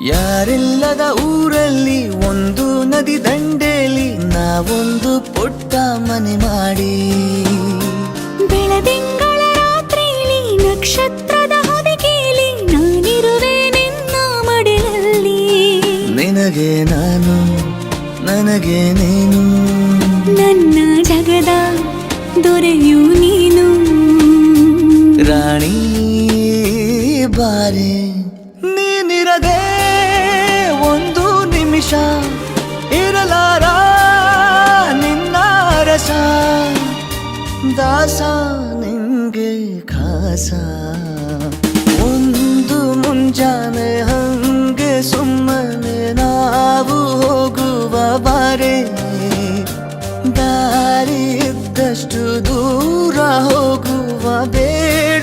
ಯಾರಿಲ್ಲದ ಊರಲ್ಲಿ ಒಂದು ನದಿ ದಂಡೆಯಲ್ಲಿ ನಾವೊಂದು ಪುಟ್ಟ ಮನೆ ಮಾಡಿ ಬೆಳದಿಂಗಳ ರಾತ್ರಿಲಿ ನಕ್ಷತ್ರದ ಹೊದಿಕೆಯಲ್ಲಿ ನಾನಿರುವೆ ನಿನ್ನ ಮಡಿಲಲ್ಲಿ. ನಿನಗೆ ನಾನು ನನಗೆ ನೀನು ನನ್ನ ಜಗದ ದೊರೆಯು ನೀನು. ರಾಣಿ ಬಾರೆ ನೀನಿರದೆ ಒಂದು ನಿಮಿಷ ಇರಲಾರ ನಿನ್ನ ರಸ ದಾಸ ನಿಂಗೆ ಖಾಸ. ಒಂದು ಮುಂಜಾನೆ ಹಂಗೆ ಸುಮ್ಮನೆ ನಾವು ಹೋಗುವ ಬಾರೆ ದಾರಿ ಇದ್ದಷ್ಟು ದೂರ ಹೋಗುವ ಬೇಡ